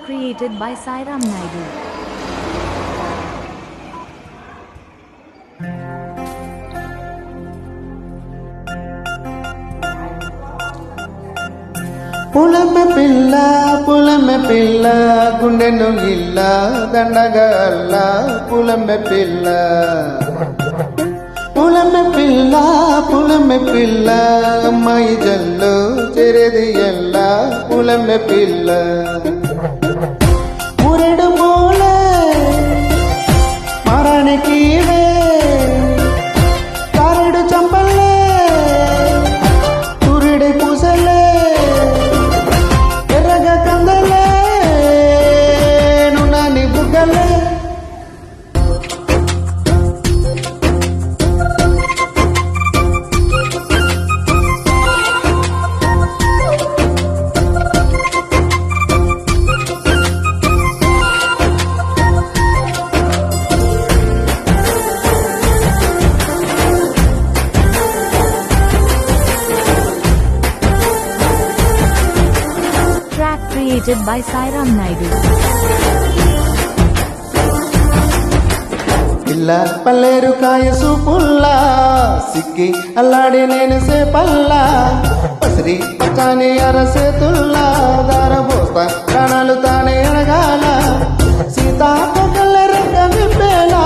created by Sairam Naidu. పులమె పిల్ల గుండెను గిల్ల దండగా అల్ల పులమె పిల్ల అమ్మాయి జల్లు చెరేది ఎల్ల పులమె పిల్ల ఊరెడు మూల మరానికి కారెడు చంపల్లే సూర్యుడి పూసలే ఎర్రగా కందలే నునాని బుగ్గలే Created by Sairam Naidu. పిల్ల పల్లేరు కాయసు పుల్ల సిక్కి అల్లాడి నేను సేపల్లా పసిరి పచ్చాని అరసేతుల్లా దారబోస్తా ప్రాణాలు తానే అడగాల సీతాపల్ల రంగ విప్పేలా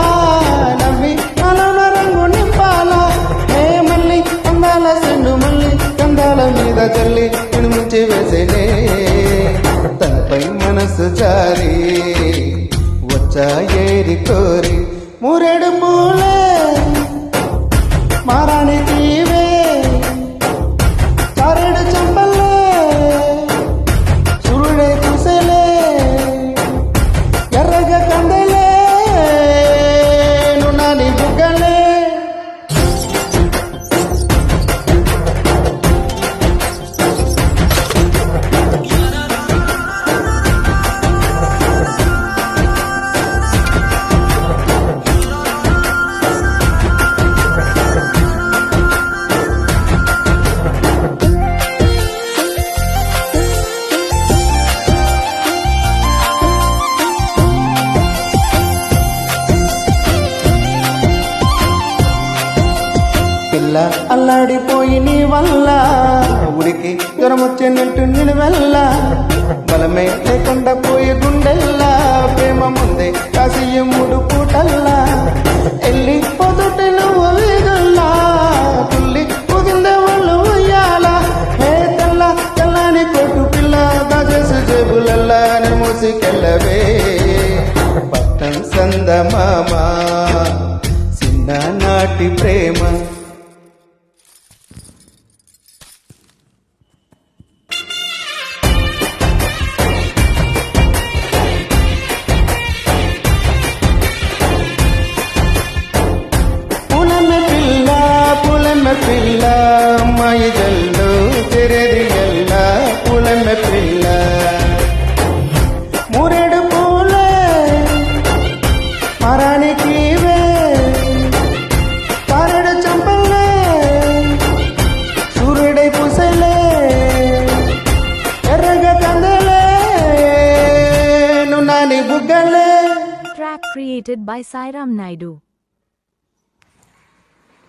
నవ్వి అలన రంగు నింపాల ఏ మల్లి అందాల సెండు మల్లి కందాల మీద చల్లి నేను ముంచి వేసేనే తనపై మనసు జారి వచ్చా ఏరి కోరి మూరెడు పూలే మారాణి తీవే చారెడు చంపల్లే సూర్యుడే కుసలే ఎర్రగా కందలే నునాని బుగ్గలే అల్లాడిపోయి నీ వల్ల ఉడికి జ్వరం వచ్చేనట్టు నేను వెళ్ళ బలమే లేకుండా పోయి గుండెల్లా ప్రేమ ముందే కాసి మూడు పూటల్లా ఎల్లి పొదుటి నువ్వు వీధుల్లా తుల్లి పొగిందే వాళ్ళు ఉయ్యాల హే తెల్ల తెల్లని కొట్టు పిల్ల దాచేసి జేబులల్లా మూసికెళ్ళవే పట్టం సందమామ చిన్ననాటి ప్రేమ పిల్ల అమ్మాయి జల్లు చెరేది ఎల్ల పులమె పిల్ల మూరెడు పూలే మరానికి కారెడు చంపల్లే సూర్యుడై పూసలే ఎర్రగా కందలే నునాని బుగ్గలే. Track created by Sairam Naidu.